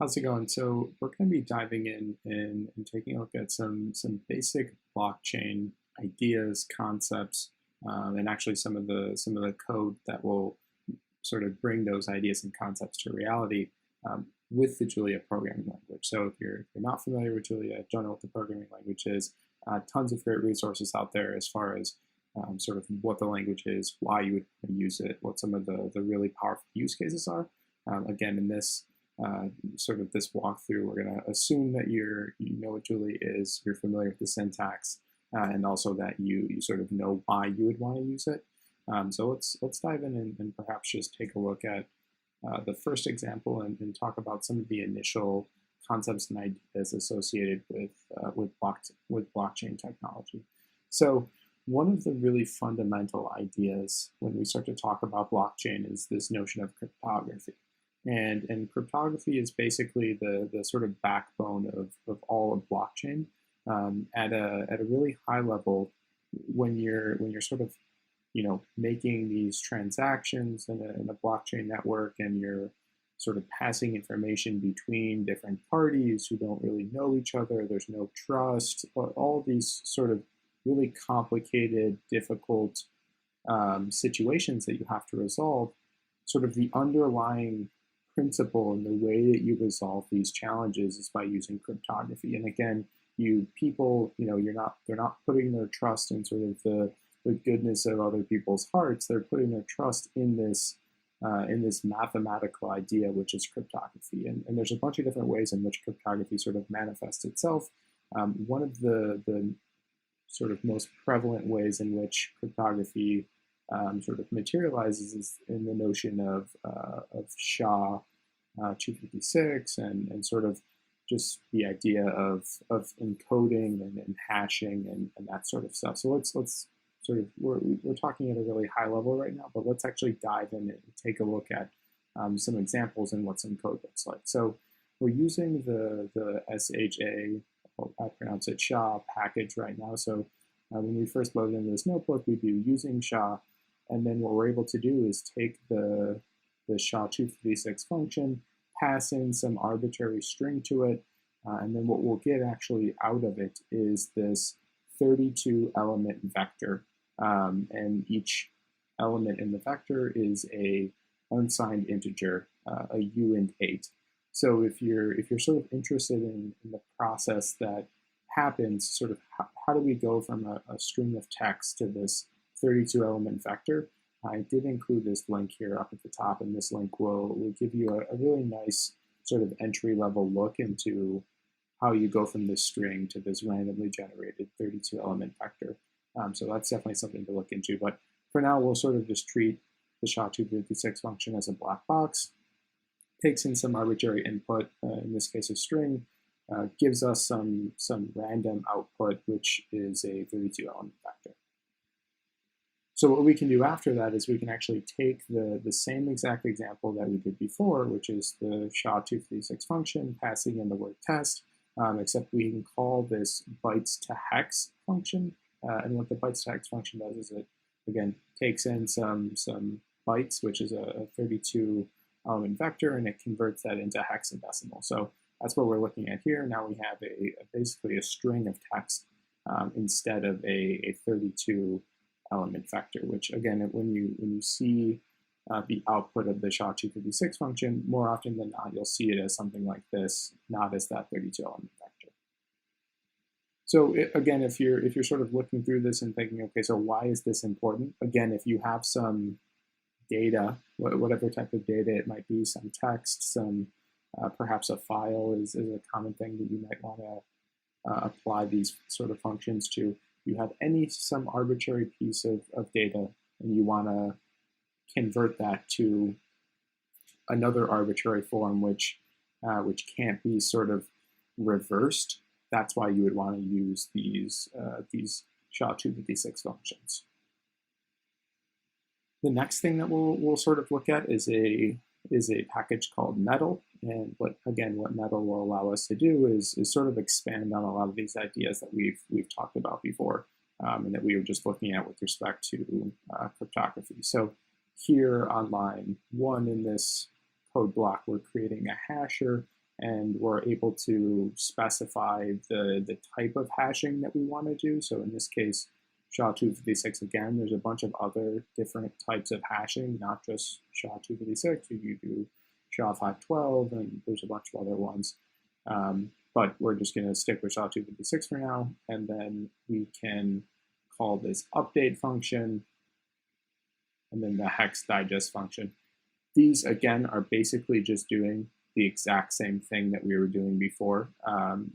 How's it going? So we're going to be diving in and taking a look at some basic blockchain ideas, concepts, and actually some of the code that will sort of bring those ideas and concepts to reality with the Julia programming language. So if you're not familiar with Julia, don't know what the programming language is, tons of great resources out there as far as sort of what the language is, why you would use it, what some of the really powerful use cases are. Again, in this sort of this walkthrough, we're going to assume that you know what Julia is, you're familiar with the syntax, and also that you sort of know why you would want to use it. So let's dive in and perhaps just take a look at the first example and talk about some of the initial concepts and ideas associated with blockchain technology. So one of the really fundamental ideas when we start to talk about blockchain is this notion of cryptography. And cryptography is basically the sort of backbone of all of blockchain. At a really high level, when you're sort of making these transactions in a blockchain network, and you're sort of passing information between different parties who don't really know each other, there's no trust, all these sort of really complicated, difficult situations that you have to resolve. Sort of the underlying principle and the way that you resolve these challenges is by using cryptography. And again, they're not putting their trust in sort of the goodness of other people's hearts. They're putting their trust in this mathematical idea, which is cryptography. And there's a bunch of different ways in which cryptography sort of manifests itself. One of the sort of most prevalent ways in which cryptography sort of materializes is in the notion of SHA-256 and sort of just the idea of encoding and hashing and that sort of stuff. So let's sort of, we're talking at a really high level right now, but let's actually dive in and take a look at some examples and what some code looks like. So we're using the SHA, I pronounce it SHA package right now. So when we first load into this notebook, we do using SHA, and then what we're able to do is take the SHA-256 function, pass in some arbitrary string to it, and then what we'll get actually out of it is this 32 element vector, and each element in the vector is a unsigned integer, a uint8. So if you're sort of interested in the process that happens, sort of how do we go from a string of text to this 32 element vector? I did include this link here up at the top, and this link will give you a really nice sort of entry level look into how you go from this string to this randomly generated 32 element vector. So that's definitely something to look into. But for now, we'll sort of just treat the SHA-256 function as a black box, takes in some arbitrary input, in this case a string, gives us some random output, which is a 32 element vector. So what we can do after that is we can actually take the same exact example that we did before, which is the SHA-256 function, passing in the word test, except we can call this bytes to hex function. And what the bytes to hex function does is it, again, takes in some bytes, which is a 32 element vector, and it converts that into hexadecimal. So that's what we're looking at here. Now we have basically a string of text instead of a 32 element vector, which again, when you see the output of the SHA-256 function, more often than not, you'll see it as something like this, not as that 32 element vector. So again, if you're sort of looking through this and thinking, okay, so why is this important? Again, if you have some data, whatever type of data it might be, some text, some perhaps a file is a common thing that you might want to apply these sort of functions to. You have some arbitrary piece of data, and you want to convert that to another arbitrary form, which can't be sort of reversed. That's why you would want to use these SHA-256 functions. The next thing that we'll sort of look at is a package called Nettle, and what Nettle will allow us to do is sort of expand on a lot of these ideas that we've talked about before, and that we were just looking at with respect to cryptography. So here on line 1 in this code block, we're creating a hasher and we're able to specify the type of hashing that we want to do. So in this case, SHA-256 again, there's a bunch of other different types of hashing, not just SHA-256. You do SHA-512, and there's a bunch of other ones. But we're just going to stick with SHA-256 for now, and then we can call this update function, and then the hex digest function. These, again, are basically just doing the exact same thing that we were doing before,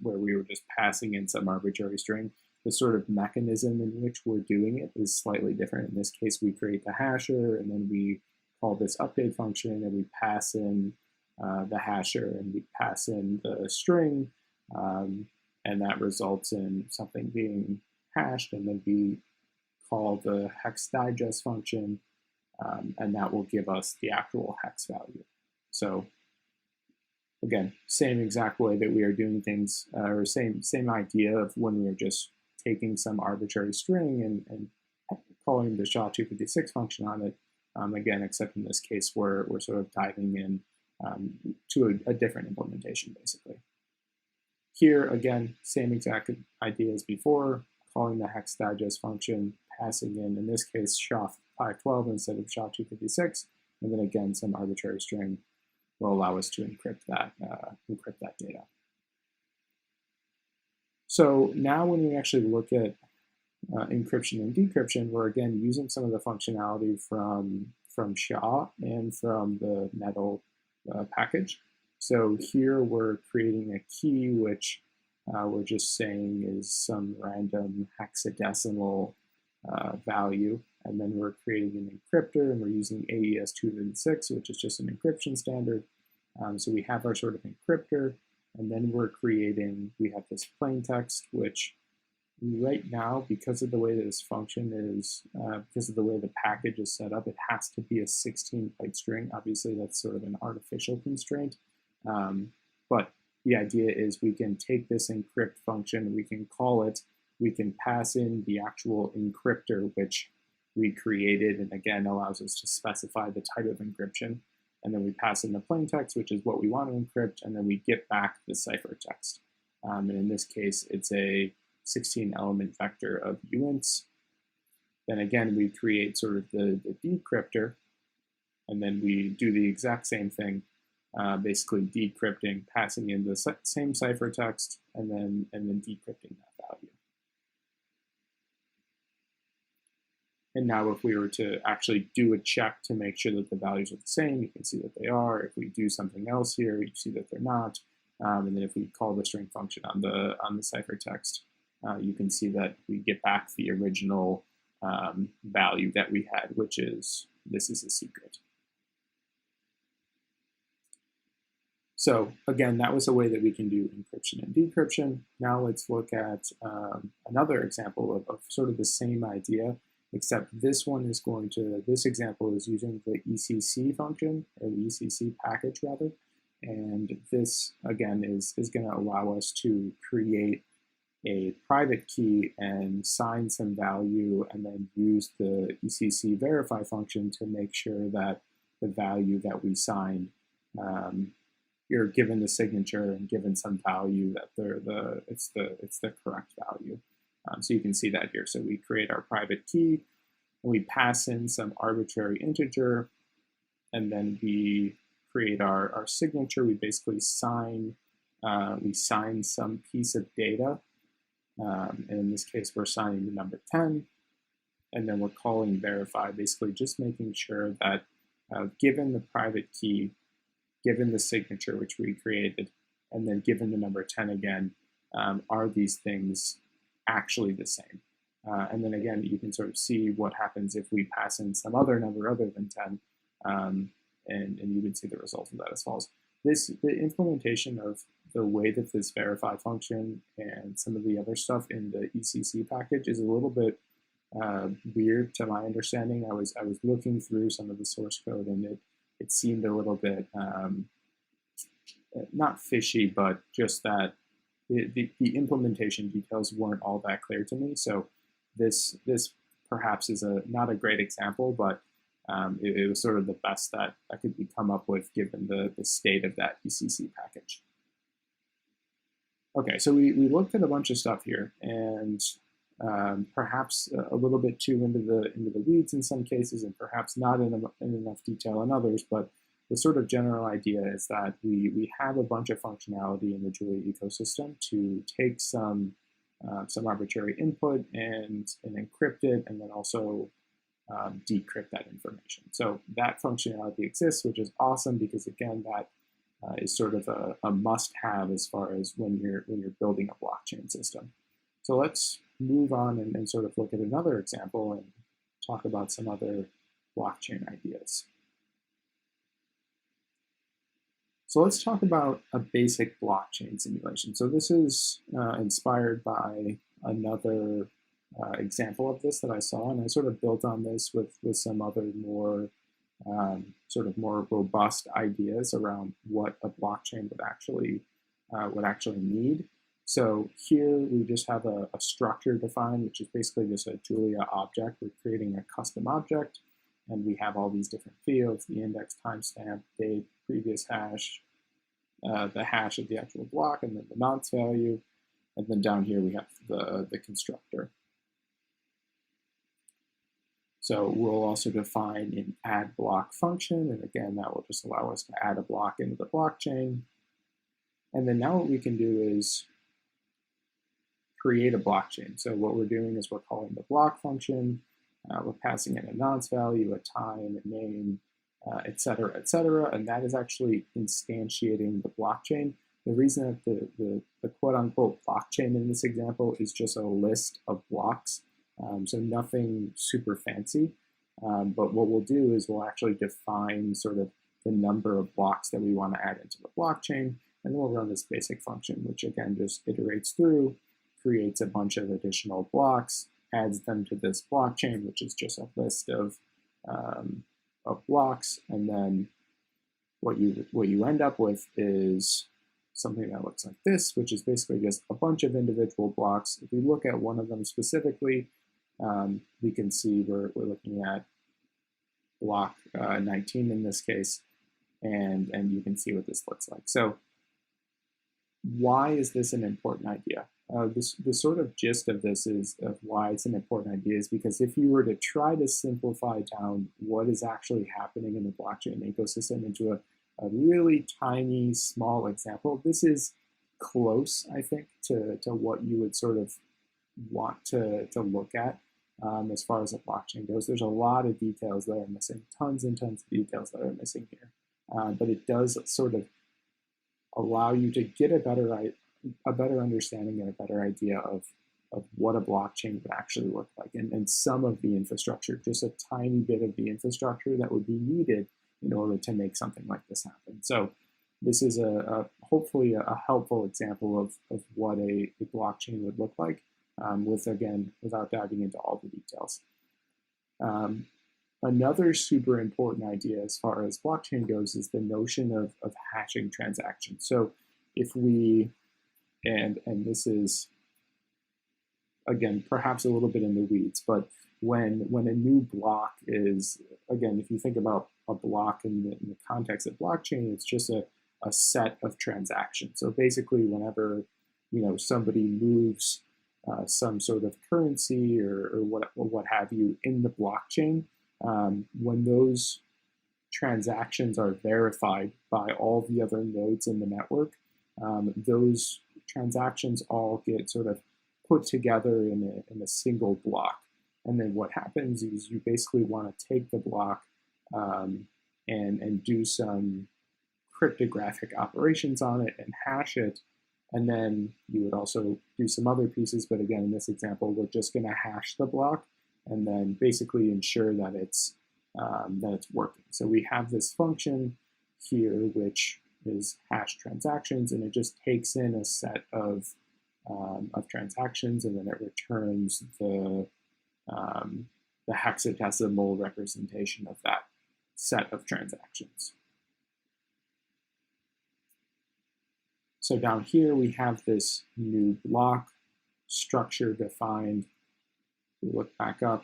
where we were just passing in some arbitrary string. The sort of mechanism in which we're doing it is slightly different. In this case, we create the hasher, and then we call this update function, and we pass in the hasher, and we pass in the string, and that results in something being hashed, and then we call the hex digest function, and that will give us the actual hex value. So again, same exact way that we are doing things, or same idea of when we were just taking some arbitrary string and calling the SHA-256 function on it. Again, except in this case, we're sort of diving in to a different implementation, basically. Here, again, same exact idea as before, calling the hex digest function, passing in this case, SHA-512 instead of SHA-256, and then again, some arbitrary string will allow us to encrypt that data. So now when we actually look at encryption and decryption, we're again using some of the functionality from SHA and from the Nettle package. So here we're creating a key which we're just saying is some random hexadecimal value, and then we're creating an encryptor, and we're using AES-256, which is just an encryption standard. So we have our sort of encryptor, and then we have this plain text, which right now, because of the way that this function is, because of the way the package is set up, it has to be a 16-byte string. Obviously, that's sort of an artificial constraint. But the idea is we can take this encrypt function, we can call it, we can pass in the actual encryptor, which we created, and again, allows us to specify the type of encryption. And then we pass in the plain text, which is what we want to encrypt, and then we get back the ciphertext. And in this case, it's a 16-element vector of uints. Then again, we create sort of the decryptor, and then we do the exact same thing, basically decrypting, passing in the same ciphertext, and then decrypting that value. And now if we were to actually do a check to make sure that the values are the same, you can see that they are. If we do something else here, you see that they're not. And then if we call the string function on the ciphertext, you can see that we get back the original value that we had, which is, this is a secret. So again, that was a way that we can do encryption and decryption. Now let's look at another example of sort of the same idea, except this one is this example is using the ECC function, or the ECC package rather. And this, again, is going to allow us to create a private key and sign some value, and then use the ECC verify function to make sure that the value that we signed, you're given the signature and given some value that it's the correct value. So you can see that here. So we create our private key, and we pass in some arbitrary integer, and then we create our signature. We basically sign some piece of data. And in this case, we're signing the number 10, and then we're calling verify, basically just making sure that given the private key, given the signature which we created, and then given the number 10 again, are these things actually the same? And then again, you can sort of see what happens if we pass in some other number other than 10, and you would see the result of that as follows. The implementation of the way that this verify function and some of the other stuff in the ECC package is a little bit weird to my understanding. I was looking through some of the source code, and it seemed a little bit not fishy, but just that the implementation details weren't all that clear to me. So this perhaps is not a great example, but it was sort of the best that I could come up with given the state of that ECC package. Okay, so we looked at a bunch of stuff here, and perhaps a little bit too into the weeds in some cases, and perhaps not in enough detail in others. But the sort of general idea is that we have a bunch of functionality in the Julia ecosystem to take some arbitrary input and encrypt it, and then also decrypt that information. So that functionality exists, which is awesome because again, that is sort of a must-have as far as when you're building a blockchain system. So let's move on and sort of look at another example and talk about some other blockchain ideas. So let's talk about a basic blockchain simulation. So this is inspired by another example of this that I saw, and I sort of built on this with some other more sort of more robust ideas around what a blockchain would actually need. So here we just have a structure defined, which is basically just a Julia object. We're creating a custom object, and we have all these different fields: the index, timestamp, date, previous hash, the hash of the actual block, and then the nonce value, and then down here we have the constructor. So we'll also define an add block function, and again, that will just allow us to add a block into the blockchain. And then now what we can do is create a blockchain. So what we're doing is we're calling the block function, we're passing in a nonce value, a time, a name, et cetera, and that is actually instantiating the blockchain. The reason that the quote-unquote blockchain in this example is just a list of blocks, so nothing super fancy. But what we'll do is we'll actually define sort of the number of blocks that we want to add into the blockchain, and then we'll run this basic function, which again just iterates through, creates a bunch of additional blocks, adds them to this blockchain, which is just a list of blocks, and then what you end up with is something that looks like this, which is basically just a bunch of individual blocks. If we look at one of them specifically, we can see we're looking at block 19 in this case, and you can see what this looks like. So why is this an important idea? The sort of gist of this is of why it's an important idea is because if you were to try to simplify down what is actually happening in the blockchain ecosystem into a really tiny, small example, this is close, I think, to what you would sort of want to look at as far as a blockchain goes. There's a lot of details that are missing, tons and tons of details that are missing here. But it does sort of allow you to get a better understanding and a better idea of what a blockchain would actually look like, and some of the infrastructure, just a tiny bit of the infrastructure that would be needed in order to make something like this happen. So this is hopefully a helpful example of what a blockchain would look like, without diving into all the details. Another super important idea as far as blockchain goes is the notion of hashing transactions. So if we, and this is, again, perhaps a little bit in the weeds, but when a new block is, again, if you think about a block in the context of blockchain, it's just a set of transactions. So basically, whenever somebody moves some sort of currency or what have you in the blockchain, when those transactions are verified by all the other nodes in the network, those transactions all get sort of put together in a single block. And then what happens is you basically want to take the block and do some cryptographic operations on it and hash it. And then you would also do some other pieces. But again, in this example, we're just going to hash the block and then basically ensure that it's working. So we have this function here, which is hash transactions, and it just takes in a set of transactions, and then it returns the hexadecimal representation of that set of transactions. So down here we have this new block structure defined. We look back up.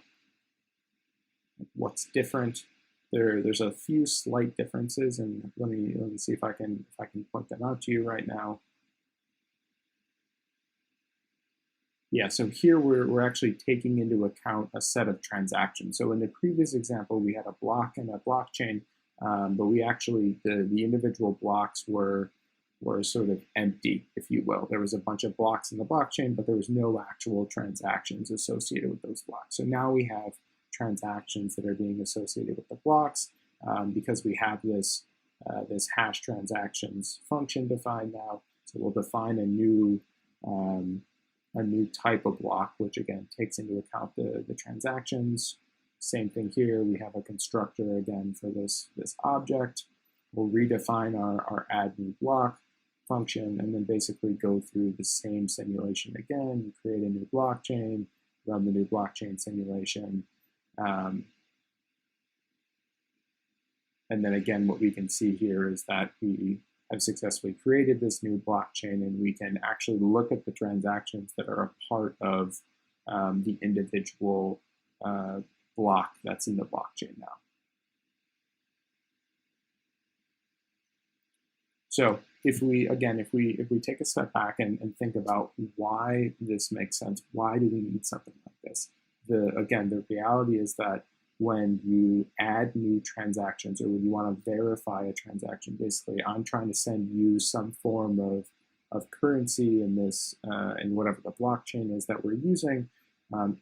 What's different? There's a few slight differences, and let me see if I can point them out to you right now. Yeah, so here we're actually taking into account a set of transactions. So in the previous example, we had a block and a blockchain, but we actually, the individual blocks were sort of empty, if you will. There was a bunch of blocks in the blockchain, but there was no actual transactions associated with those blocks. So now we have transactions that are being associated with the blocks because we have this hash transactions function defined now. So we'll define a new type of block, which again takes into account the transactions. Same thing here, we have a constructor again for this object. We'll redefine our add new block function and then basically go through the same simulation again, create a new blockchain, run the new blockchain simulation. And then again, what we can see here is that we have successfully created this new blockchain, and we can actually look at the transactions that are a part of the individual block that's in the blockchain now. So if we take a step back and think about why this makes sense, why do we need something like this? The reality is that when you add new transactions or when you want to verify a transaction, basically I'm trying to send you some form of currency in this, in whatever the blockchain is that we're using,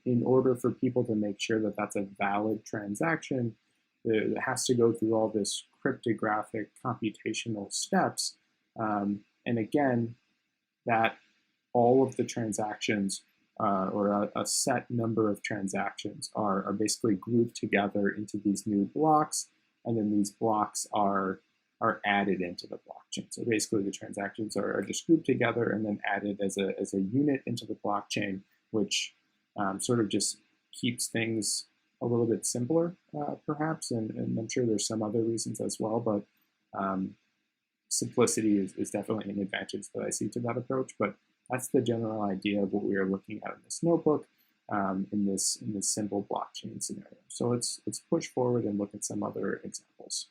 in order for people to make sure that that's a valid transaction, it has to go through all this cryptographic computational steps. And again, that all of the transactions or a set number of transactions are basically grouped together into these new blocks, and then these blocks are added into the blockchain. So basically the transactions are just grouped together and then added as a unit into the blockchain, which sort of just keeps things a little bit simpler, perhaps, and I'm sure there's some other reasons as well, but simplicity is definitely an advantage that I see to that approach. But that's the general idea of what we are looking at in this notebook, in this simple blockchain scenario. So let's push forward and look at some other examples.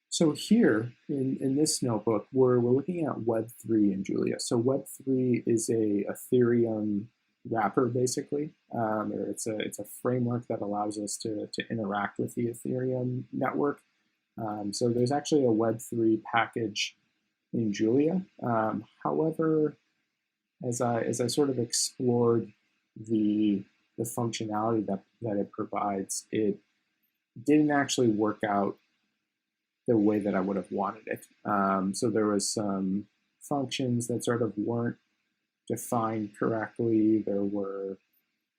So here in this notebook, we're looking at Web3 in Julia. So Web3 is a Ethereum wrapper, basically, or it's a framework that allows us to interact with the Ethereum network. So there's actually a Web3 package in Julia. However, as I sort of explored the functionality that it provides, it didn't actually work out the way that I would have wanted it. So there was some functions that sort of weren't defined correctly. There were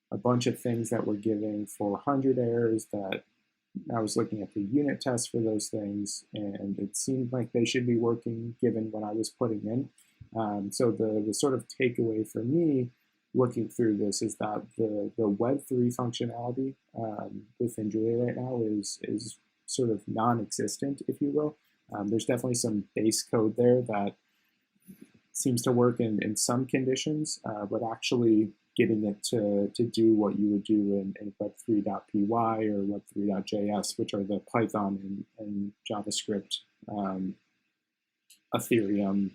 a bunch of things that were giving 400 errors that I was looking at the unit tests for those things, and it seemed like they should be working given what I was putting in. So the sort of takeaway for me looking through this is that the Web3 functionality within Julia right now is sort of non-existent, if you will. There's definitely some base code there that seems to work in some conditions, but actually getting it to do what you would do in web3.py or web3.js, which are the Python and JavaScript Ethereum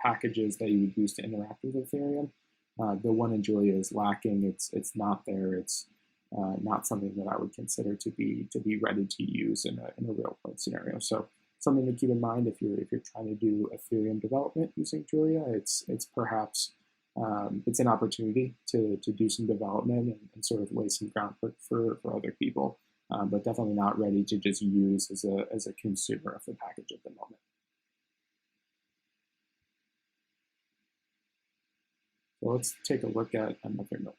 packages that you would use to interact with Ethereum. The one in Julia is lacking. It's not there. It's not something that I would consider to be ready to use in a real world scenario. So something to keep in mind if you're trying to do Ethereum development using Julia. It's perhaps it's an opportunity to do some development and sort of lay some groundwork for other people, but definitely not ready to just use as a consumer of the package at the moment. So let's take a look at another notebook.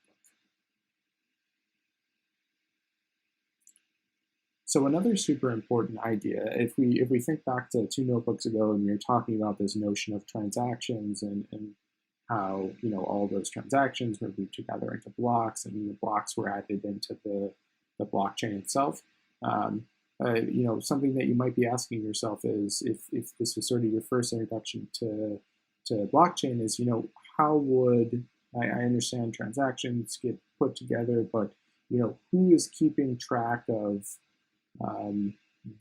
So another super important idea, if we think back to 2 notebooks ago and we were talking about this notion of transactions and how all those transactions were grouped together into blocks and the blocks were added into the blockchain itself. Something that you might be asking yourself is if this was sort of your first introduction to blockchain is, how would I understand transactions get put together, but who is keeping track of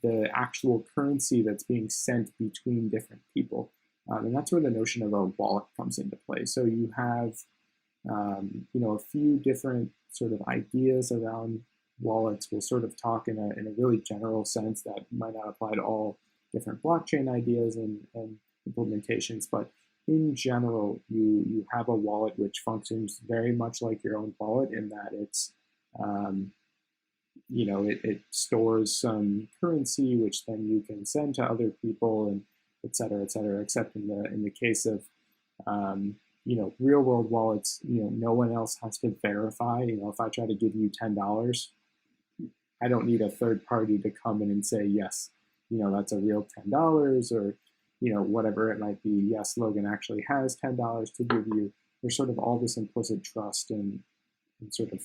the actual currency that's being sent between different people? And that's where the notion of a wallet comes into play. So you have a few different sort of ideas around wallets. We'll sort of talk in a really general sense that might not apply to all different blockchain ideas and implementations, but in general, you have a wallet which functions very much like your own wallet in that it's it stores some currency which then you can send to other people and et cetera, except in the case of real world wallets, no one else has to verify. If I try to give you $10, I don't need a third party to come in and say, yes, that's a real $10, or, whatever it might be. Yes, Logan actually has $10 to give you. There's sort of all this implicit trust and sort of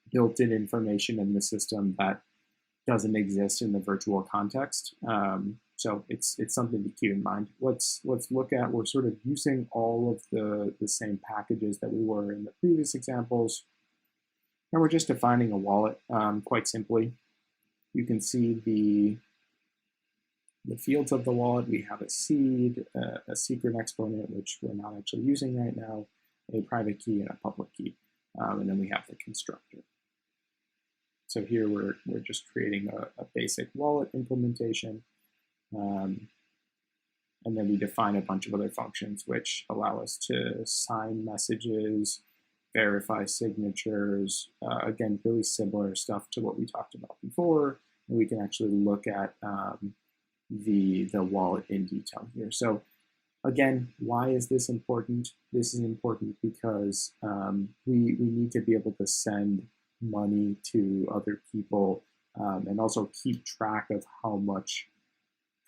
built-in information in the system that doesn't exist in the virtual context. So it's something to keep in mind. Let's look at, we're sort of using all of the same packages that we were in the previous examples, and we're just defining a wallet quite simply. You can see the fields of the wallet. We have a seed, a secret exponent, which we're not actually using right now, a private key, and a public key. And then we have the constructor. So here we're just creating a basic wallet implementation. And then we define a bunch of other functions which allow us to sign messages, verify signatures, again, really similar stuff to what we talked about before. And we can actually look at the wallet in detail here. So again, why is this important? This is important because we need to be able to send money to other people and also keep track of how much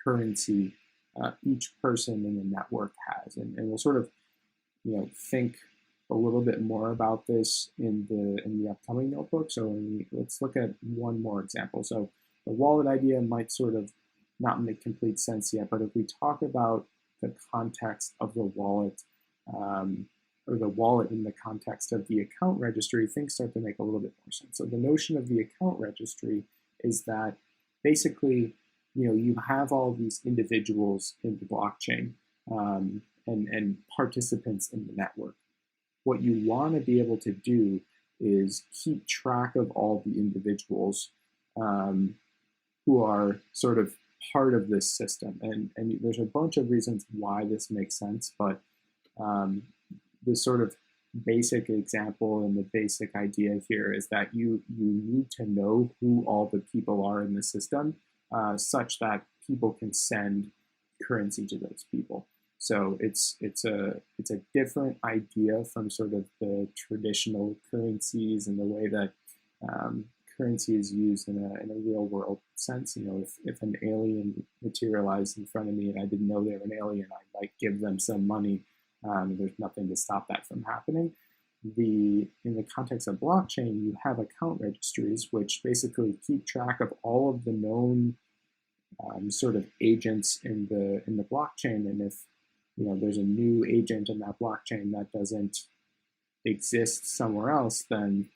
currency each person in the network has. And we'll sort of think a little bit more about this in the upcoming notebook. So let's look at one more example. So the wallet idea might sort of not make complete sense yet, but if we talk about the context of the wallet, or the wallet in the context of the account registry, things start to make a little bit more sense. So the notion of the account registry is that basically, you have all these individuals in the blockchain and participants in the network. What you want to be able to do is keep track of all the individuals who are sort of part of this system. And there's a bunch of reasons why this makes sense, but the sort of basic example and the basic idea here is that you need to know who all the people are in the system such that people can send currency to those people. So it's a different idea from sort of the traditional currencies and the way that currency is used in a real world sense. If an alien materialized in front of me and I didn't know they were an alien, I'd like give them some money. There's nothing to stop that from happening. In the context of blockchain, you have account registries which basically keep track of all of the known sort of agents in the blockchain, and if there's a new agent in that blockchain that doesn't exist somewhere else, then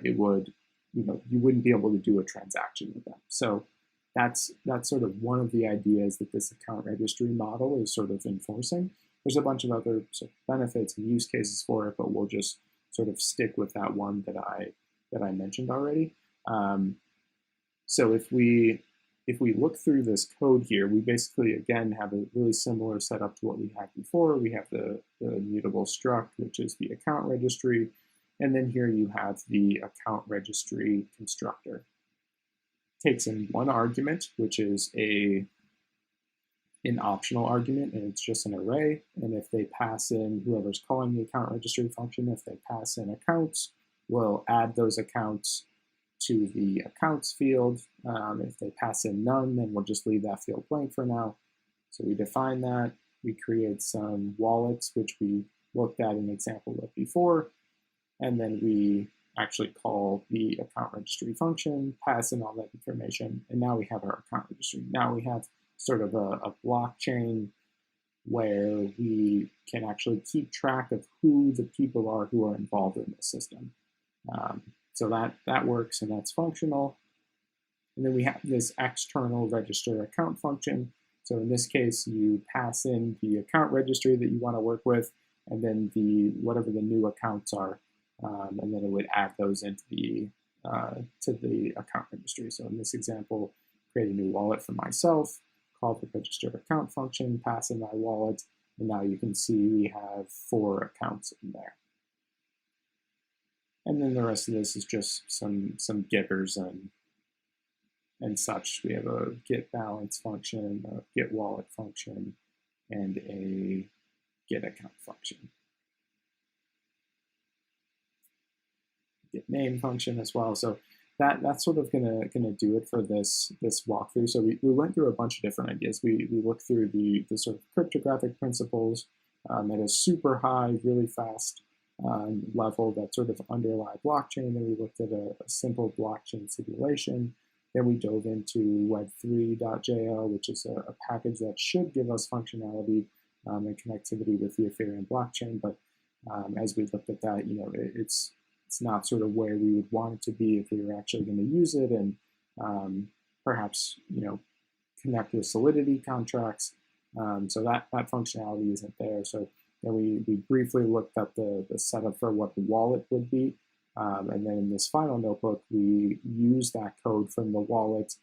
it would you wouldn't be able to do a transaction with them. So that's sort of one of the ideas that this account registry model is sort of enforcing. There's a bunch of other sort of benefits and use cases for it, but we'll just sort of stick with that one that I mentioned already. So if we look through this code here, we basically, again, have a really similar setup to what we had before. We have the mutable struct, which is the account registry. And then here you have the account registry constructor. It takes in one argument, which is an optional argument, and it's just an array. And if they pass in, whoever's calling the account registry function, if they pass in accounts, we'll add those accounts to the accounts field. If they pass in none, then we'll just leave that field blank for now. So we define that. We create some wallets, which we looked at an example of before. And then we actually call the account registry function, pass in all that information, and now we have our account registry. Now we have sort of a blockchain where we can actually keep track of who the people are who are involved in the system. So that works and that's functional. And then we have this external register account function, So in this case, you pass in the account registry that you want to work with, and then whatever the new accounts are, and then it would add those into to the account registry. So in this example, create a new wallet for myself, call the register account function, pass in my wallet, and now you can see we have 4 accounts in there. And then the rest of this is just some getters and such. We have a get balance function, a get wallet function, and a get account function. Get name function as well. So that's sort of gonna do it for this walkthrough. So we went through a bunch of different ideas. We looked through the sort of cryptographic principles at a super high, really fast level that sort of underlie blockchain. Then we looked at a simple blockchain simulation. Then we dove into Web3.jl, which is a package that should give us functionality and connectivity with the Ethereum blockchain. But as we looked at that, it's not sort of where we would want it to be if we were actually going to use it, and perhaps connect with Solidity contracts. So that functionality isn't there. So then we briefly looked at the setup for what the wallet would be. And then in this final notebook, we use that code from the wallet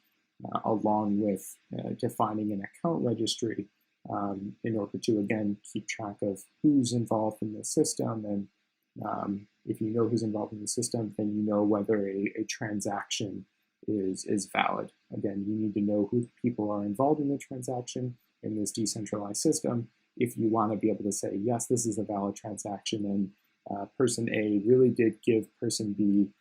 along with defining an account registry in order to, again, keep track of who's involved in the system. And if you know who's involved in the system, then you know whether a transaction is valid. Again, you need to know who the people are involved in the transaction in this decentralized system if you want to be able to say, yes, this is a valid transaction, and person A really did give person B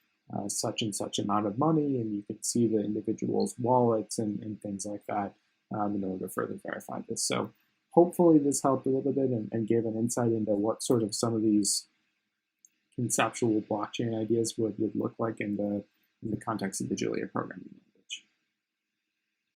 such and such amount of money, and you can see the individual's wallets and things like that in order to further verify this. So hopefully this helped a little bit and gave an insight into what sort of some of these conceptual blockchain ideas would look like in the context of the Julia programming.